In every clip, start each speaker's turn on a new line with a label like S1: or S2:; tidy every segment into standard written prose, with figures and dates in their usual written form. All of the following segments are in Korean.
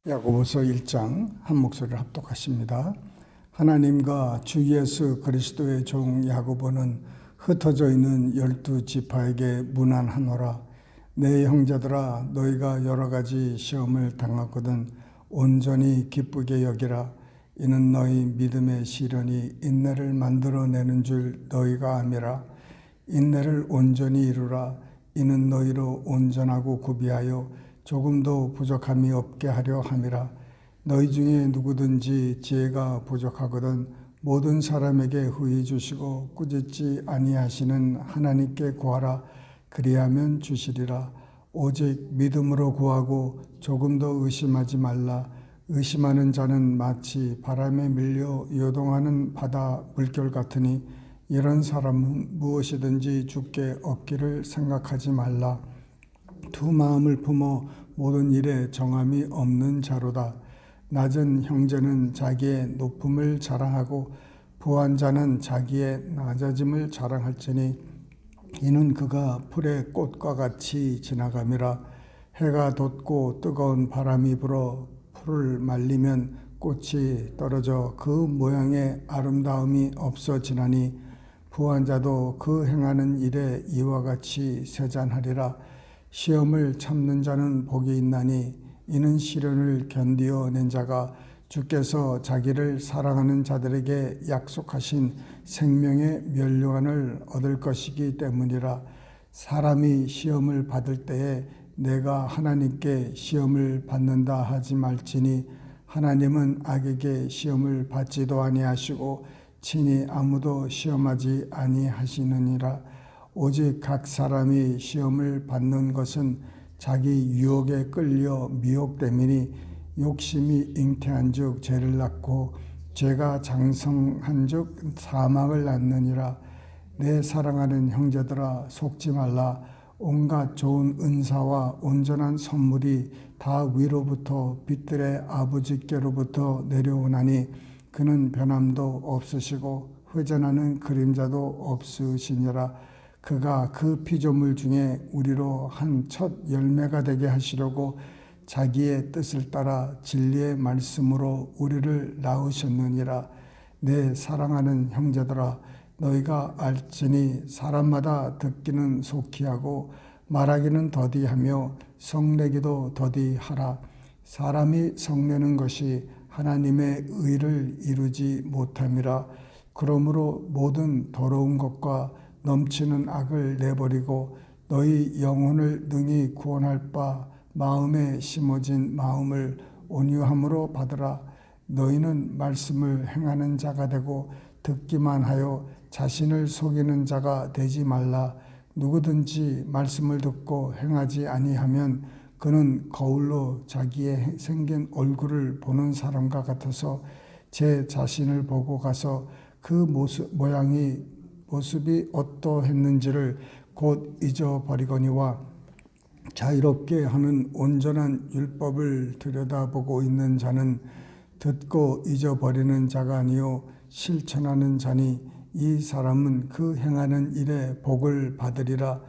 S1: 야고보서 1장 한 목소리를 합독하십니다. 하나님과 주 예수 그리스도의 종 야고보는 흩어져 있는 12지파에게 문안하노라. 내 형제들아, 너희가 여러 가지 시험을 당하거든 온전히 기쁘게 여기라. 이는 너희 믿음의 시련이 인내를 만들어내는 줄 너희가 암이라. 인내를 온전히 이루라. 이는 너희로 온전하고 구비하여 조금도 부족함이 없게 하려 함이라. 너희 중에 누구든지 지혜가 부족하거든 모든 사람에게 후히 주시고 꾸짖지 아니하시는 하나님께 구하라. 그리하면 주시리라. 오직 믿음으로 구하고 조금도 의심하지 말라. 의심하는 자는 마치 바람에 밀려 요동하는 바다 물결 같으니 이런 사람은 무엇이든지 주께 얻기를 생각하지 말라. 두 마음을 품어 모든 일에 정함이 없는 자로다. 낮은 형제는 자기의 높음을 자랑하고 부한 자는 자기의 낮아짐을 자랑할지니 이는 그가 풀의 꽃과 같이 지나감이라. 해가 돋고 뜨거운 바람이 불어 풀을 말리면 꽃이 떨어져 그 모양의 아름다움이 없어지나니 부한 자도 그 행하는 일에 이와 같이 세잔하리라. 시험을 참는 자는 복이 있나니 이는 시련을 견디어낸 자가 주께서 자기를 사랑하는 자들에게 약속하신 생명의 면류관을 얻을 것이기 때문이라. 사람이 시험을 받을 때에 내가 하나님께 시험을 받는다 하지 말지니 하나님은 악에게 시험을 받지도 아니하시고 친히 아무도 시험하지 아니하시느니라. 오직 각 사람이 시험을 받는 것은 자기 유혹에 끌려 미혹됨이니 욕심이 잉태한 즉 죄를 낳고 죄가 장성한 즉 사망을 낳느니라. 내 사랑하는 형제들아, 속지 말라. 온갖 좋은 은사와 온전한 선물이 다 위로부터 빛들의 아버지께로부터 내려오나니 그는 변함도 없으시고 회전하는 그림자도 없으시니라. 그가 그 피조물 중에 우리로 한 첫 열매가 되게 하시려고 자기의 뜻을 따라 진리의 말씀으로 우리를 낳으셨느니라. 내 사랑하는 형제들아, 너희가 알지니 사람마다 듣기는 속히 하고 말하기는 더디하며 성내기도 더디하라. 사람이 성내는 것이 하나님의 의를 이루지 못함이라. 그러므로 모든 더러운 것과 넘치는 악을 내버리고 너희 영혼을 능히 구원할 바 마음에 심어진 마음을 온유함으로 받으라. 너희는 말씀을 행하는 자가 되고 듣기만 하여 자신을 속이는 자가 되지 말라. 누구든지 말씀을 듣고 행하지 아니하면 그는 거울로 자기의 생긴 얼굴을 보는 사람과 같아서 제 자신을 보고 가서 그 모습이 어떠했는지를 곧 잊어버리거니와 자유롭게 하는 온전한 율법을 들여다보고 있는 자는 듣고 잊어버리는 자가 아니요 실천하는 자니 이 사람은 그 행하는 일에 복을 받으리라.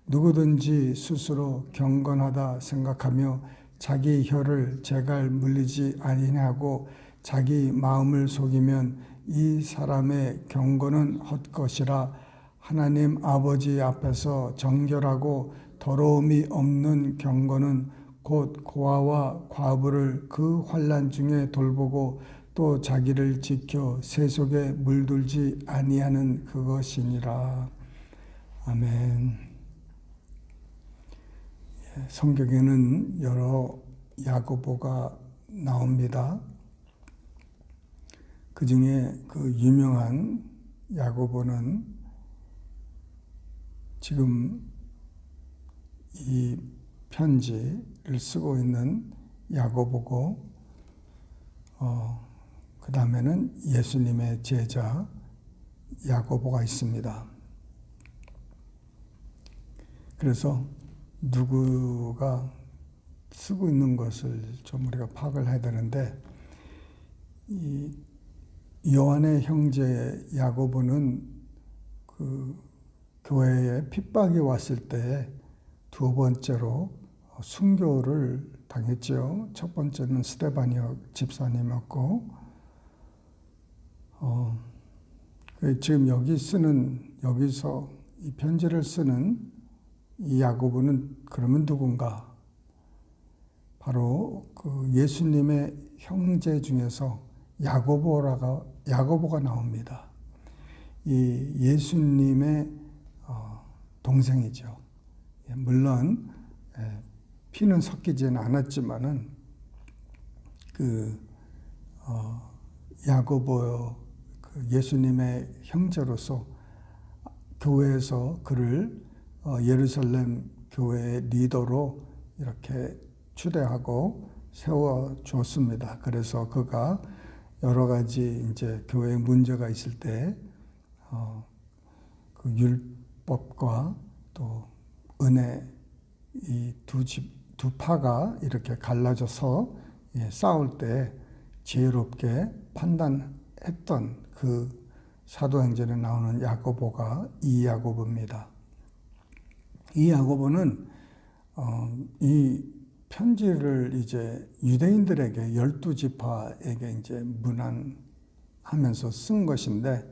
S1: 누구든지 스스로 경건하다 생각하며 자기 혀를 제갈 물리지 아니하고 자기 마음을 속이면 이 사람의 경건은 헛것이라. 하나님 아버지 앞에서 정결하고 더러움이 없는 경건은 곧 고아와 과부를 그 환난 중에 돌보고 또 자기를 지켜 세속에 물들지 아니하는 그것이니라. 아멘. 성경에는 여러 야고보가 나옵니다. 그 중에 그 유명한 야고보는 지금 이 편지를 쓰고 있는 야고보고 그 다음에는 예수님의 제자 야고보가 있습니다. 그래서 누구가 쓰고 있는 것을 좀 우리가 파악을 해야 되는데 이 요한의 형제 야고보는 그 교회에 핍박이 왔을 때 두 번째로 순교를 당했죠. 첫 번째는 스데반이요 집사님이었고, 지금 여기서 이 편지를 쓰는 이 야고보는 그러면 누군가? 바로 그 예수님의 형제 중에서 야고보가 나옵니다. 이 예수님의 동생이죠. 물론 피는 섞이지는 않았지만은 야고보 예수님의 형제로서 교회에서 그를 예루살렘 교회의 리더로 이렇게 추대하고 세워 줬습니다. 그래서 그가 여러 가지 이제 교회에 문제가 있을 때 그 율법과 또 은혜 이 두 파가 이렇게 갈라져서 싸울 때 지혜롭게 판단했던 그 사도행전에 나오는 야고보가 이 야고보입니다. 이 야고보는 이 편지를 이제 유대인들에게 12지파에게 이제 문안하면서 쓴 것인데,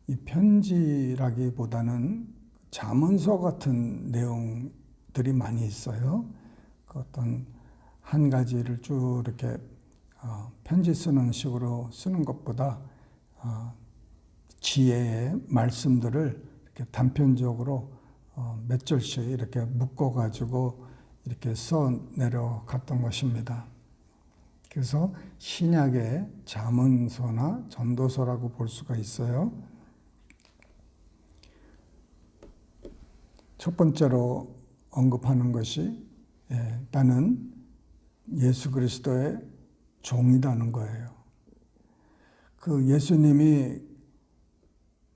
S1: 이 편지라기보다는 잠언서 같은 내용들이 많이 있어요. 그 어떤 한 가지를 쭉 이렇게 편지 쓰는 식으로 쓰는 것보다 지혜의 말씀들을 이렇게 단편적으로 몇 절씩 이렇게 묶어가지고 이렇게 써 내려갔던 것입니다. 그래서 신약의 잠언서나 전도서라고 볼 수가 있어요. 첫 번째로 언급하는 것이 나는 예수 그리스도의 종이라는 거예요. 그 예수님이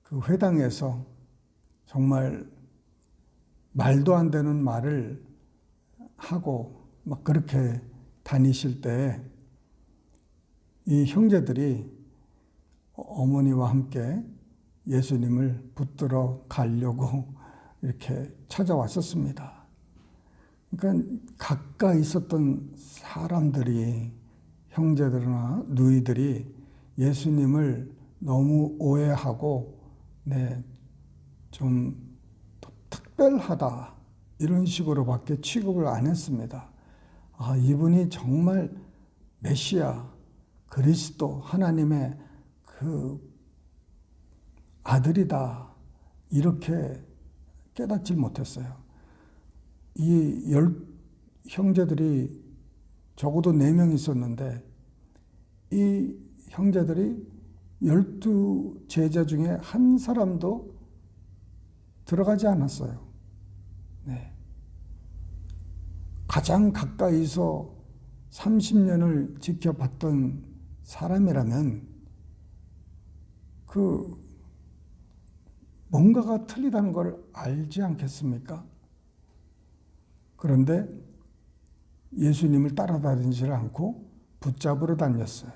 S1: 그 회당에서 정말 말도 안 되는 말을 하고 막 그렇게 다니실 때 이 형제들이 어머니와 함께 예수님을 붙들어 가려고 이렇게 찾아왔었습니다. 그러니까 가까이 있었던 사람들이, 형제들이나 누이들이 예수님을 너무 오해하고 좀 특별하다 이런 식으로밖에 취급을 안 했습니다. 이분이 정말 메시아, 그리스도, 하나님의 그 아들이다 이렇게 깨닫지 못했어요. 이 형제들이 적어도 4명 있었는데 이 형제들이 12제자 중에 한 사람도 들어가지 않았어요. 가장 가까이서 30년을 지켜봤던 사람이라면 뭔가가 틀리다는 걸 알지 않겠습니까? 그런데 예수님을 따라다니지 않고 붙잡으러 다녔어요.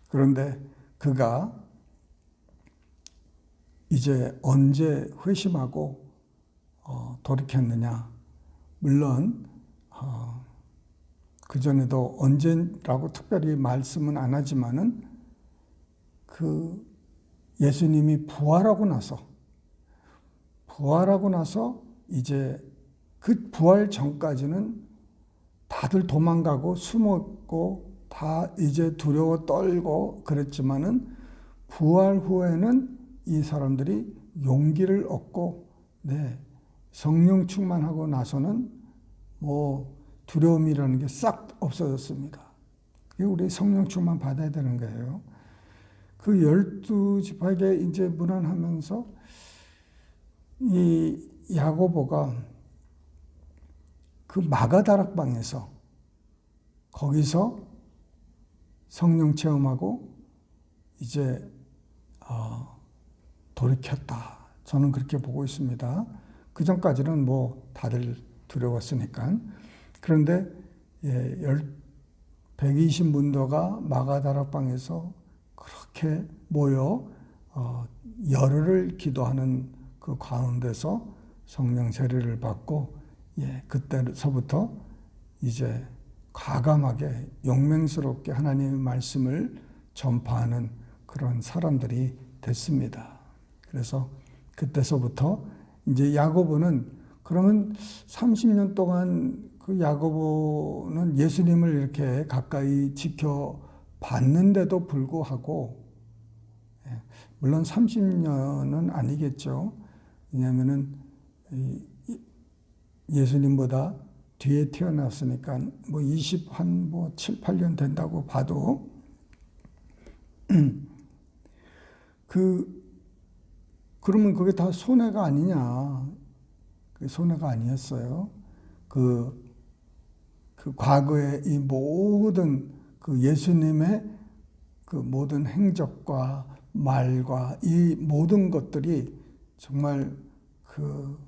S1: 그런데 그가 이제 언제 회심하고 돌이켰느냐? 물론 그전에도 언제라고 특별히 말씀은 안 하지만은 그 예수님이 부활하고 나서 이제 그 부활 전까지는 다들 도망가고 숨었고 다 이제 두려워 떨고 그랬지만은 부활 후에는 이 사람들이 용기를 얻고 성령 충만하고 나서는 두려움이라는 게 싹 없어졌습니다. 우리 성령 충만 받아야 되는 거예요. 그 12지파에게 이제 문안하면서 이 야고보가 그 마가다락방에서 거기서 성령 체험하고 이제 돌이켰다. 저는 그렇게 보고 있습니다. 그 전까지는 다들 두려웠으니까. 그런데 120문도가 마가다락방에서 그렇게 모여 열흘을 기도하는 그 가운데서 성령 세례를 받고 그때서부터 이제 과감하게 용맹스럽게 하나님의 말씀을 전파하는 그런 사람들이 됐습니다. 그래서 그때서부터 이제 야고보는 그러면 30년 동안 그 야고보는 예수님을 이렇게 가까이 지켜봤는데도 불구하고, 물론 30년은 아니겠죠. 왜냐하면은 예수님보다 뒤에 태어났으니까 뭐 7, 8년 된다고 봐도 그러면 그게 다 손해가 아니냐. 그게 손해가 아니었어요. 그 과거의 이 모든 그 예수님의 그 모든 행적과 말과 이 모든 것들이 정말 그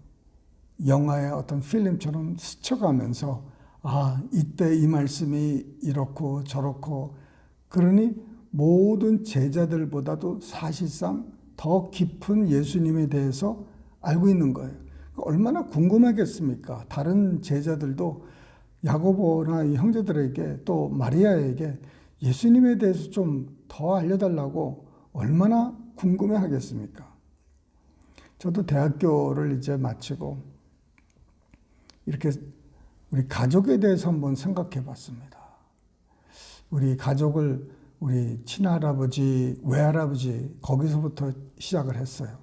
S1: 영화의 어떤 필름처럼 스쳐가면서 이때 이 말씀이 이렇고 저렇고, 그러니 모든 제자들보다도 사실상 더 깊은 예수님에 대해서 알고 있는 거예요. 얼마나 궁금하겠습니까? 다른 제자들도 야고보나 이 형제들에게 또 마리아에게 예수님에 대해서 좀 더 알려달라고 얼마나 궁금해 하겠습니까? 저도 대학교를 이제 마치고 이렇게 우리 가족에 대해서 한번 생각해 봤습니다. 우리 가족을 우리 친할아버지, 외할아버지 거기서부터 시작을 했어요.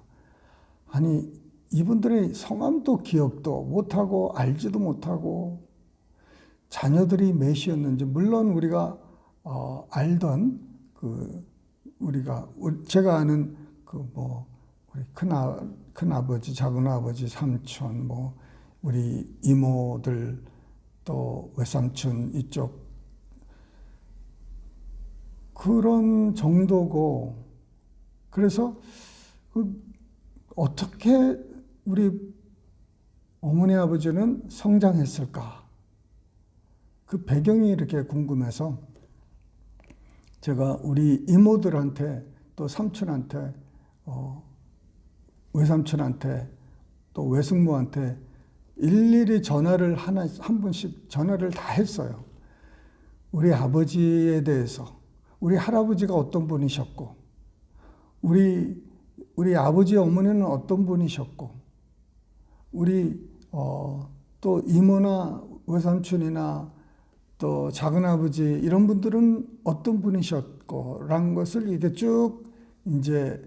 S1: 아니 이분들의 성함도 기억도 못하고 알지도 못하고 자녀들이 몇이었는지, 물론 우리가 알던 제가 아는 우리 큰아버지, 작은아버지, 삼촌, 우리 이모들, 또 외삼촌 이쪽 그런 정도고, 그래서 어떻게 우리 어머니 아버지는 성장했을까? 그 배경이 이렇게 궁금해서 제가 우리 이모들한테 또 삼촌한테 외삼촌한테 또 외숙모한테 일일이 전화를 한 번씩 전화를 다 했어요. 우리 아버지에 대해서, 우리 할아버지가 어떤 분이셨고, 우리 아버지 어머니는 어떤 분이셨고, 우리 또 이모나 외삼촌이나 또 작은아버지 이런 분들은 어떤 분이셨고 라는 것을 이렇게 쭉 이제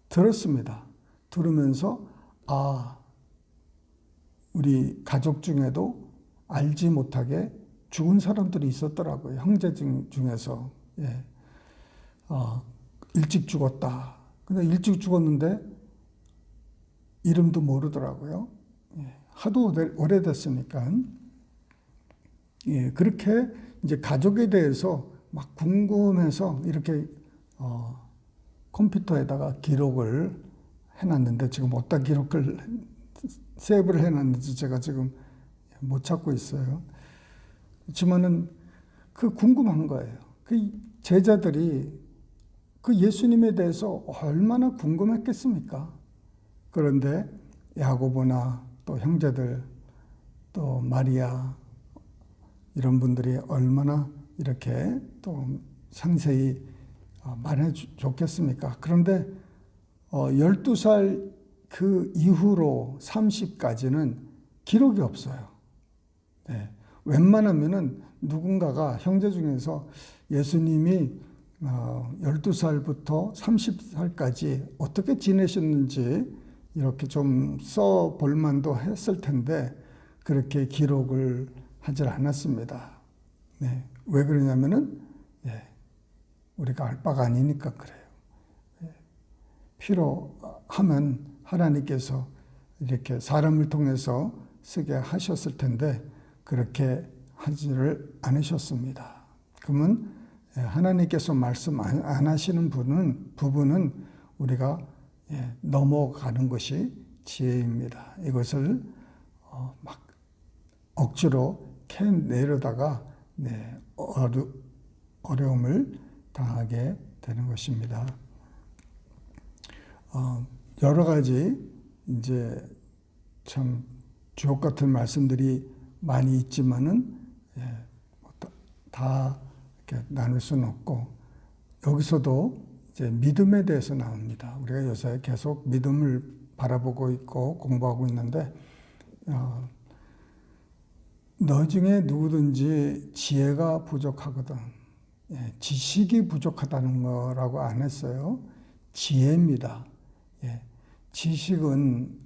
S1: 들었습니다. 들으면서 우리 가족 중에도 알지 못하게 죽은 사람들이 있었더라고요. 형제 중에서. 일찍 죽었다. 근데 일찍 죽었는데 이름도 모르더라고요. 하도 오래됐으니까. 그렇게 이제 가족에 대해서 막 궁금해서 이렇게 컴퓨터에다가 기록을 해놨는데, 지금 어디다 기록을 세이브를 해놨는지 제가 지금 못 찾고 있어요. 그렇지만은 궁금한 거예요. 그 제자들이 그 예수님에 대해서 얼마나 궁금했겠습니까? 그런데 야고보나 또 형제들, 또 마리아 이런 분들이 얼마나 이렇게 또 상세히 말해 줬겠습니까? 그런데 12살 그 이후로 30까지는 기록이 없어요. 웬만하면은 누군가가 형제 중에서 예수님이 12살부터 30살까지 어떻게 지내셨는지 이렇게 좀 써볼 만도 했을 텐데 그렇게 기록을 하질 않았습니다. 왜 그러냐면은 우리가 알 바가 아니니까 그래요. 필요하면 하나님께서 이렇게 사람을 통해서 쓰게 하셨을 텐데 그렇게 하지를 않으셨습니다. 그러면 하나님께서 말씀 안 하시는 부분은 우리가 넘어가는 것이 지혜입니다. 이것을 막 억지로 캐내려다가 어려움을 당하게 되는 것입니다. 여러 가지 이제 참 주옥 같은 말씀들이 많이 있지만은 다 이렇게 나눌 수는 없고, 여기서도 이제 믿음에 대해서 나옵니다. 우리가 요새 계속 믿음을 바라보고 있고 공부하고 있는데, 너 중에 누구든지 지혜가 부족하거든. 지식이 부족하다는 거라고 안 했어요. 지혜입니다. 지식은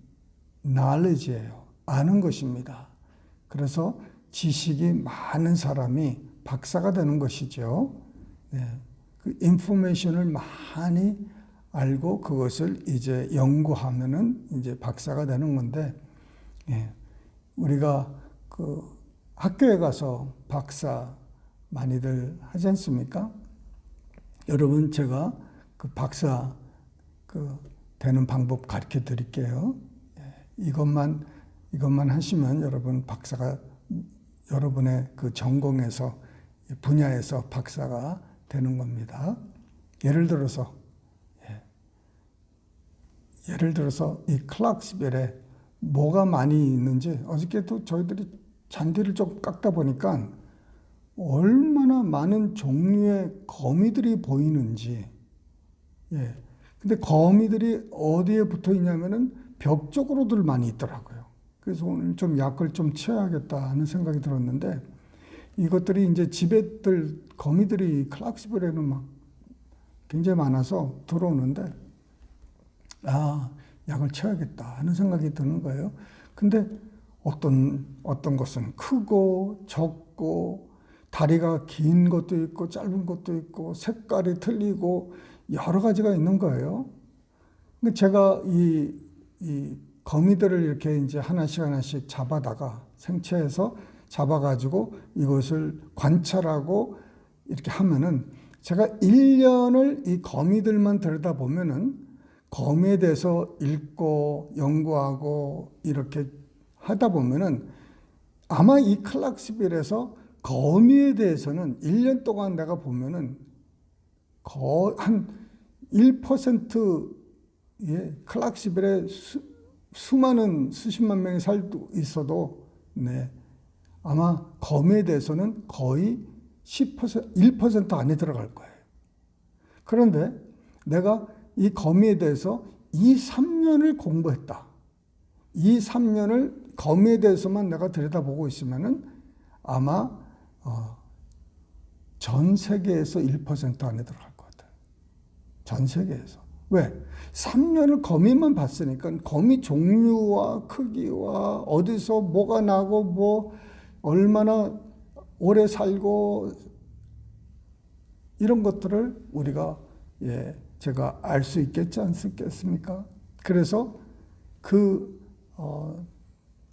S1: knowledge예요. 아는 것입니다. 그래서 지식이 많은 사람이 박사가 되는 것이죠. 그 인포메이션을 많이 알고 그것을 이제 연구하면은 이제 박사가 되는 건데, 우리가 그 학교에 가서 박사 많이들 하지 않습니까? 여러분, 제가 그 박사 되는 방법 가르쳐 드릴게요. 이것만 하시면 여러분 박사가, 여러분의 그 전공에서, 분야에서 박사가 되는 겁니다. 예를 들어서 이 클락스벨에 뭐가 많이 있는지, 어저께도 저희들이 잔디를 좀 깎다 보니까 얼마나 많은 종류의 거미들이 보이는지. 근데 거미들이 어디에 붙어 있냐면은 벽 쪽으로들 많이 있더라고요. 그래서 오늘 좀 약을 좀 치워야겠다 하는 생각이 들었는데, 이것들이 이제 집에들 거미들이 클락스벨에는 막 굉장히 많아서 들어오는데, 약을 쳐야겠다 하는 생각이 드는 거예요. 근데 어떤 것은 크고 적고 다리가 긴 것도 있고 짧은 것도 있고 색깔이 틀리고 여러 가지가 있는 거예요. 근데 제가 이 거미들을 이렇게 이제 하나씩 잡아다가 생체에서 잡아가지고 이것을 관찰하고 이렇게 하면은, 제가 1년을 이 거미들만 들여다보면은 거미에 대해서 읽고 연구하고 이렇게 하다 보면은, 아마 이 클락스빌에서 거미에 대해서는 1년 동안 내가 보면은 한 1%의 클락스빌에 수많은 수십만 명이 살고 있어도 아마 거미에 대해서는 거의 10%, 1% 안에 들어갈 거예요. 그런데 내가 이 거미에 대해서 2, 3년을 공부했다. 2, 3년을 거미에 대해서만 내가 들여다보고 있으면은 아마 전 세계에서 1% 안에 들어갈 것 같아요. 전 세계에서. 왜? 3년을 거미만 봤으니까 거미 종류와 크기와 어디서 뭐가 나고 뭐 얼마나 오래 살고 이런 것들을 우리가 제가 알 수 있겠지 않겠습니까? 그래서 그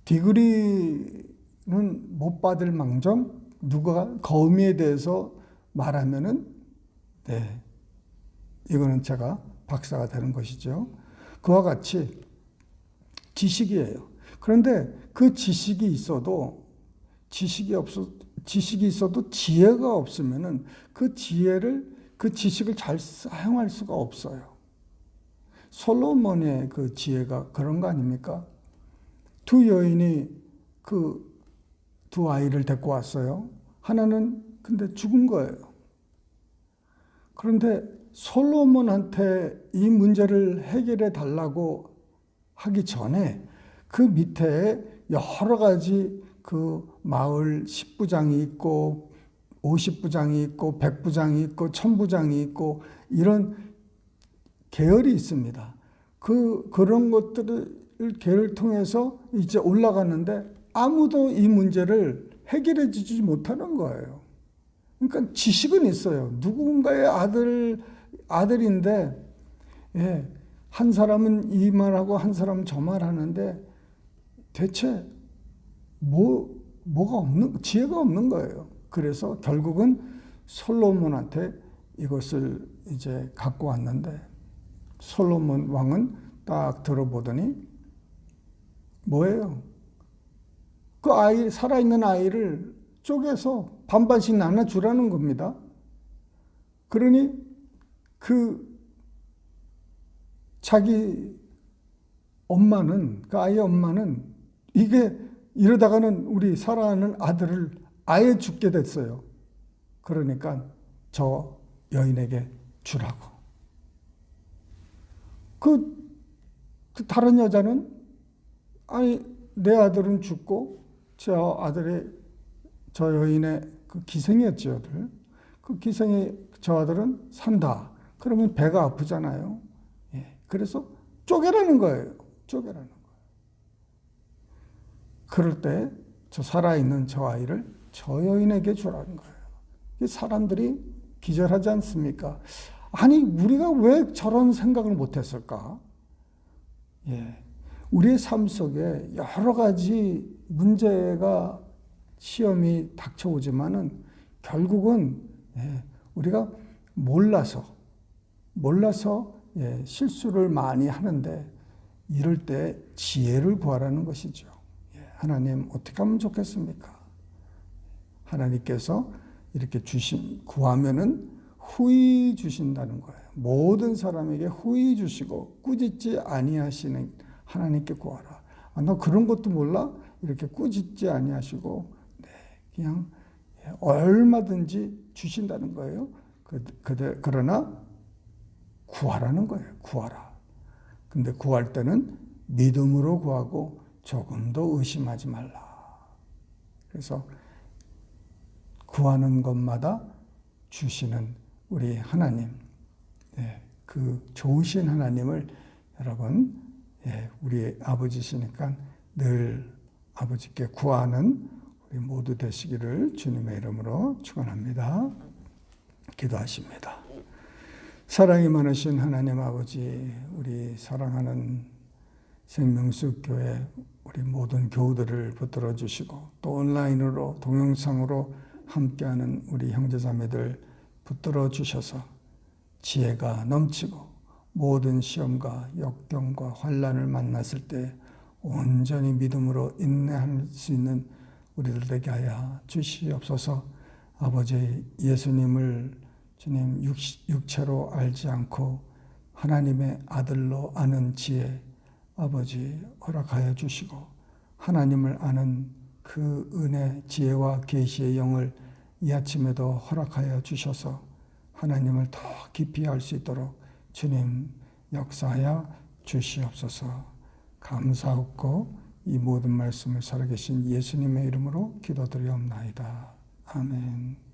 S1: 디그리는 못 받을 망정 누가 거미에 대해서 말하면은 이거는 제가 박사가 되는 것이죠. 그와 같이 지식이에요. 그런데 그 지식이 있어도 지혜가 없으면은 그 지식을 잘 사용할 수가 없어요. 솔로몬의 그 지혜가 그런 거 아닙니까? 두 여인이 그 두 아이를 데리고 왔어요. 하나는 근데 죽은 거예요. 그런데 솔로몬한테 이 문제를 해결해 달라고 하기 전에 그 밑에 여러 가지 그 마을 10부장이 있고 50부장이 있고 100부장이 있고 1000부장이 있고 이런 계열이 있습니다. 그런 것들을 계를 통해서 이제 올라가는데 아무도 이 문제를 해결해 주지 못하는 거예요. 그러니까 지식은 있어요. 누군가의 아들인데 한 사람은 이 말하고 한 사람은 저 말하는데 대체 뭐가 없는, 지혜가 없는 거예요. 그래서 결국은 솔로몬한테 이것을 이제 갖고 왔는데, 솔로몬 왕은 딱 들어보더니 뭐예요? 그 살아있는 아이를 쪼개서 반반씩 나눠주라는 겁니다. 그러니 자기 엄마는, 그 아이의 엄마는 이게 이러다가는 우리 사랑하는 아들을 아예 죽게 됐어요. 그러니까 저 여인에게 주라고. 그 다른 여자는 아니 내 아들은 죽고 저 여인의 그 기생이었죠. 그 기생이 저 아들은 산다. 그러면 배가 아프잖아요. 예. 그래서 쪼개라는 거예요. 쪼개라는 거예요. 그럴 때 저 살아있는 저 아이를 저 여인에게 주라는 거예요. 사람들이 기절하지 않습니까? 아니 우리가 왜 저런 생각을 못했을까? 예. 우리의 삶 속에 여러 가지 문제가 시험이 닥쳐오지만은 결국은 우리가 몰라서 실수를 많이 하는데 이럴 때 지혜를 구하라는 것이죠. 하나님 어떻게 하면 좋겠습니까? 하나님께서 이렇게 구하면은 후히 주신다는 거예요. 모든 사람에게 후히 주시고 꾸짖지 아니하시는 하나님께 구하라. 너 그런 것도 몰라? 이렇게 꾸짖지 아니하시고 그냥 얼마든지 주신다는 거예요. 그러나 구하라는 거예요. 구하라. 근데 구할 때는 믿음으로 구하고 조금도 의심하지 말라. 그래서 구하는 것마다 주시는 우리 하나님, 그 좋으신 하나님을 여러분, 우리 아버지시니까 늘 아버지께 구하는 우리 모두 되시기를 주님의 이름으로 축원합니다. 기도하십니다. 사랑이 많으신 하나님 아버지, 우리 사랑하는 생명수교회 우리 모든 교우들을 붙들어 주시고 또 온라인으로 동영상으로 함께하는 우리 형제자매들 붙들어 주셔서 지혜가 넘치고 모든 시험과 역경과 환난을 만났을 때 온전히 믿음으로 인내할 수 있는 우리들 되게 하여 주시옵소서. 아버지 예수님을 주님 육체로 알지 않고 하나님의 아들로 아는 지혜 아버지 허락하여 주시고 하나님을 아는 그 은혜 지혜와 계시의 영을 이 아침에도 허락하여 주셔서 하나님을 더 깊이 알 수 있도록 주님 역사하여 주시옵소서. 감사하고 이 모든 말씀을 살아계신 예수님의 이름으로 기도드리옵나이다. 아멘.